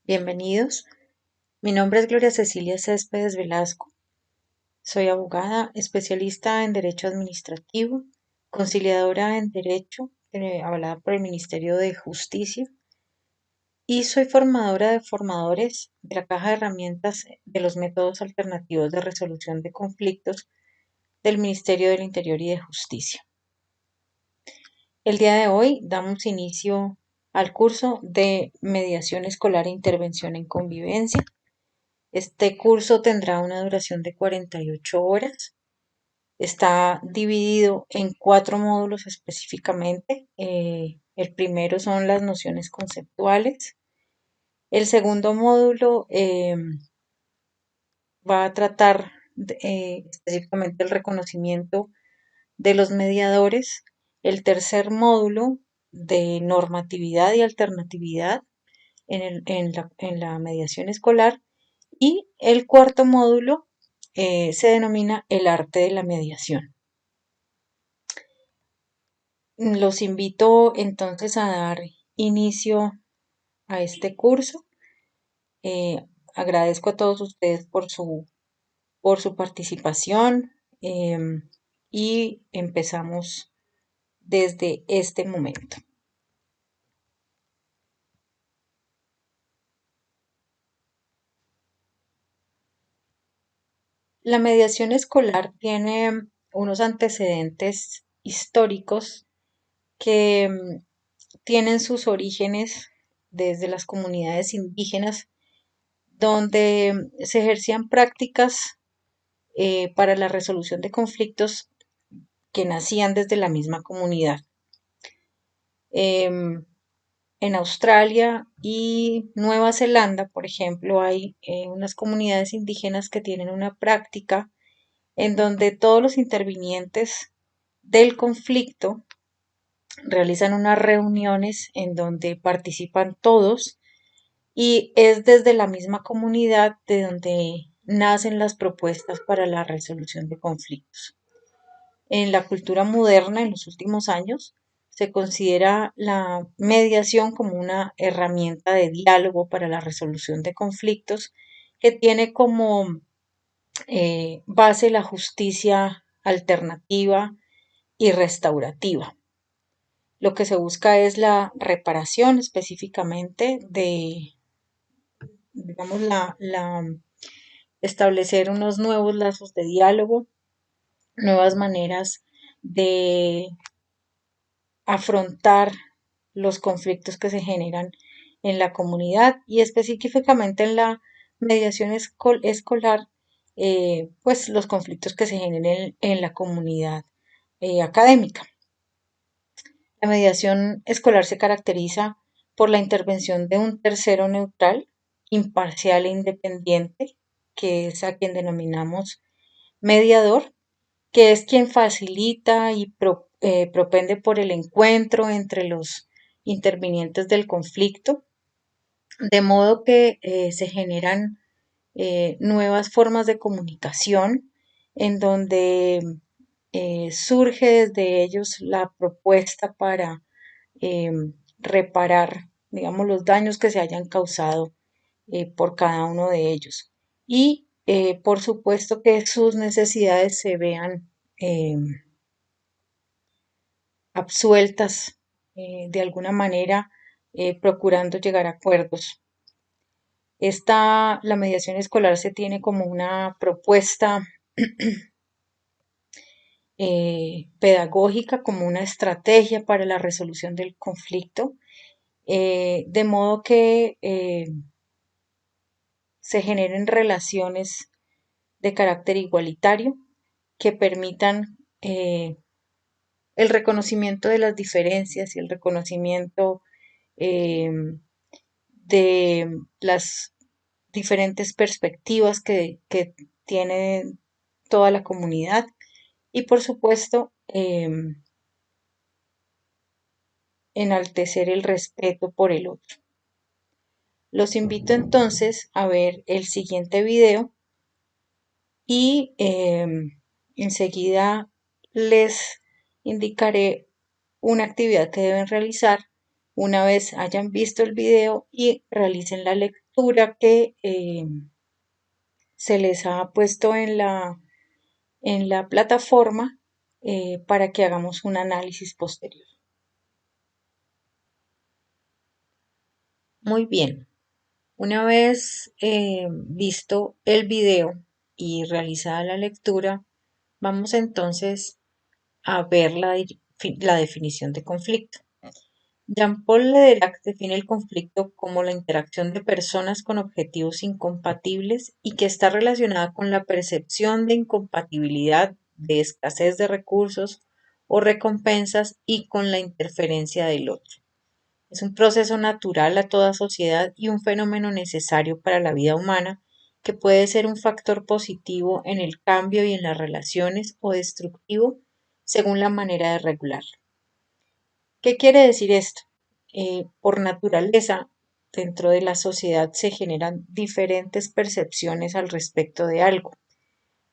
Bienvenidos. Mi nombre es Gloria Cecilia Céspedes Velasco. Soy abogada, especialista en Derecho Administrativo, conciliadora en Derecho, avalada por el Ministerio de Justicia, y soy formadora de formadores de la Caja de Herramientas de los Métodos Alternativos de Resolución de Conflictos del Ministerio del Interior y de Justicia. El día de hoy damos inicio al curso de Mediación Escolar e Intervención en Convivencia. Este curso tendrá una duración de 48 horas. Está dividido en 4 módulos específicamente. El primero son las nociones conceptuales. El segundo módulo va a tratar específicamente el reconocimiento de los mediadores. El tercer módulo de normatividad y alternatividad en la mediación escolar. Y el cuarto módulo se denomina el arte de la mediación. Los invito entonces a dar inicio a este curso. Agradezco a todos ustedes por su participación y empezamos desde este momento. La mediación escolar tiene unos antecedentes históricos que tienen sus orígenes desde las comunidades indígenas, donde se ejercían prácticas para la resolución de conflictos que nacían desde la misma comunidad. En Australia y Nueva Zelanda, por ejemplo, hay unas comunidades indígenas que tienen una práctica en donde todos los intervinientes del conflicto realizan unas reuniones en donde participan todos y es desde la misma comunidad de donde nacen las propuestas para la resolución de conflictos. En la cultura moderna, en los últimos años, se considera la mediación como una herramienta de diálogo para la resolución de conflictos que tiene como base la justicia alternativa y restaurativa. Lo que se busca es la reparación específicamente de, digamos, establecer unos nuevos lazos de diálogo, nuevas maneras de afrontar los conflictos que se generan en la comunidad y específicamente en la mediación escolar, pues los conflictos que se generen en la comunidad académica. La mediación escolar se caracteriza por la intervención de un tercero neutral, imparcial e independiente, que es a quien denominamos mediador, que es quien facilita y propende por el encuentro entre los intervinientes del conflicto, de modo que se generan nuevas formas de comunicación en donde surge desde ellos la propuesta para eh, reparar, digamos, los daños que se hayan causado por cada uno de ellos. Y por supuesto que sus necesidades se vean absueltas de alguna manera, procurando llegar a acuerdos. La mediación escolar se tiene como una propuesta pedagógica, como una estrategia para la resolución del conflicto, de modo que se generen relaciones de carácter igualitario que permitan el reconocimiento de las diferencias y el reconocimiento eh, de las diferentes perspectivas que tiene toda la comunidad y por supuesto enaltecer el respeto por el otro. Los invito entonces a ver el siguiente video y enseguida les indicaré una actividad que deben realizar una vez hayan visto el video y realicen la lectura que se les ha puesto en la plataforma para que hagamos un análisis posterior. Muy bien, una vez visto el video y realizada la lectura, vamos entonces a ver la definición de conflicto. Jean-Paul Lederach define el conflicto como la interacción de personas con objetivos incompatibles y que está relacionada con la percepción de incompatibilidad, de escasez de recursos o recompensas y con la interferencia del otro. Es un proceso natural a toda sociedad y un fenómeno necesario para la vida humana que puede ser un factor positivo en el cambio y en las relaciones o destructivo según la manera de regularlo. ¿Qué quiere decir esto? Por naturaleza, dentro de la sociedad se generan diferentes percepciones al respecto de algo,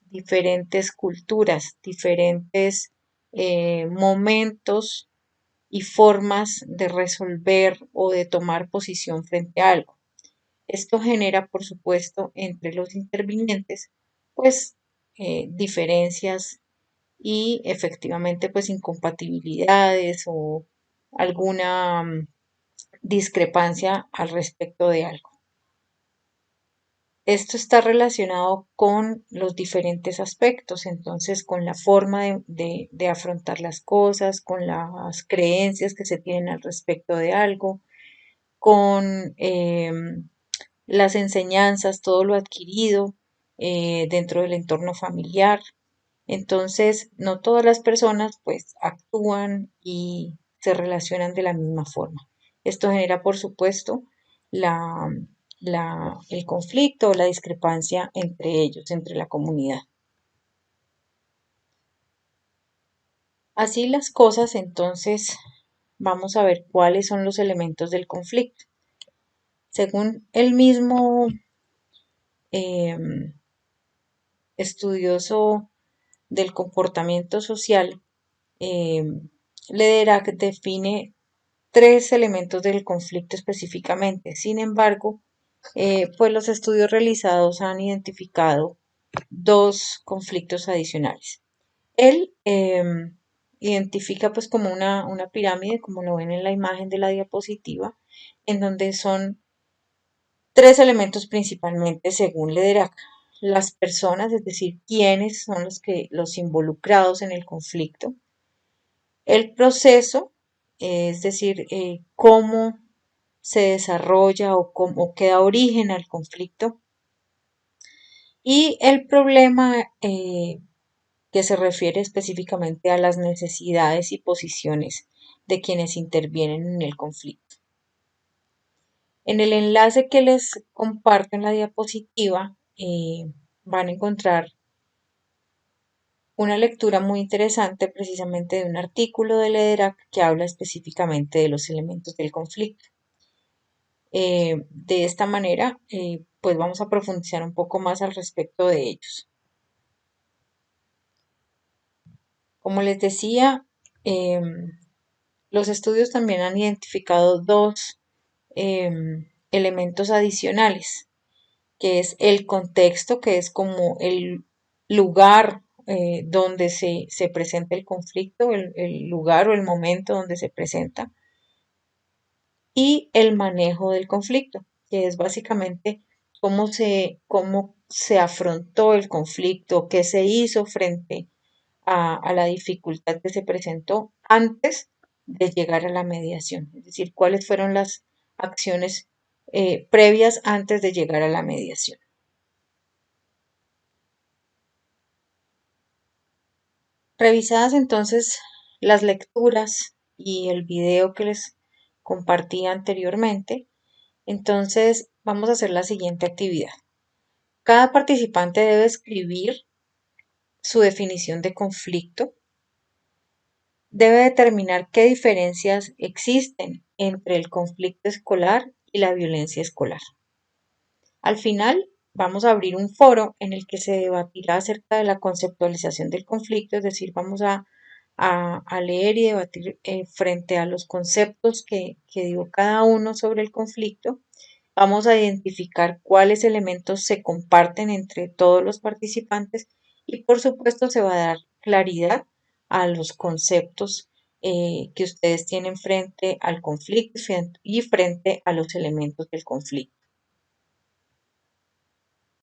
diferentes culturas, diferentes momentos y formas de resolver o de tomar posición frente a algo. Esto genera, por supuesto, entre los intervinientes, pues diferencias y efectivamente pues incompatibilidades o alguna discrepancia al respecto de algo. Esto está relacionado con los diferentes aspectos, entonces con la forma de afrontar las cosas, con las creencias que se tienen al respecto de algo, con las enseñanzas, todo lo adquirido dentro del entorno familiar. Entonces, no todas las personas pues actúan y se relacionan de la misma forma. Esto genera, por supuesto, la, el conflicto o la discrepancia entre ellos, entre la comunidad. Así las cosas, entonces, vamos a ver cuáles son los elementos del conflicto. Según el mismo estudioso del comportamiento social, eh, Lederach define tres elementos del conflicto específicamente. Sin embargo, pues los estudios realizados han identificado dos conflictos adicionales. Él identifica pues como una pirámide, como lo ven en la imagen de la diapositiva, en donde son tres elementos principalmente según Lederach. Las personas, es decir, quiénes son los involucrados en el conflicto, el proceso, es decir, cómo se desarrolla o cómo queda origen al conflicto, y el problema que se refiere específicamente a las necesidades y posiciones de quienes intervienen en el conflicto. En el enlace que les comparto en la diapositiva van a encontrar una lectura muy interesante precisamente de un artículo de Lederach que habla específicamente de los elementos del conflicto. De esta manera, pues vamos a profundizar un poco más al respecto de ellos. Como les decía, los estudios también han identificado dos elementos adicionales, que es el contexto, que es como el lugar donde se presenta el conflicto, el lugar o el momento donde se presenta, y el manejo del conflicto, que es básicamente cómo se afrontó el conflicto, qué se hizo frente a la dificultad que se presentó antes de llegar a la mediación, es decir, cuáles fueron las acciones previas antes de llegar a la mediación. Revisadas entonces las lecturas y el video que les compartí anteriormente, entonces vamos a hacer la siguiente actividad. Cada participante debe escribir su definición de conflicto, debe determinar qué diferencias existen entre el conflicto escolar y la violencia escolar. Al final, vamos a abrir un foro en el que se debatirá acerca de la conceptualización del conflicto, es decir, vamos a leer y debatir frente a los conceptos que dio cada uno sobre el conflicto Vamos a identificar cuáles elementos se comparten entre todos los participantes y por supuesto se va a dar claridad a los conceptos que ustedes tienen frente al conflicto y frente a los elementos del conflicto.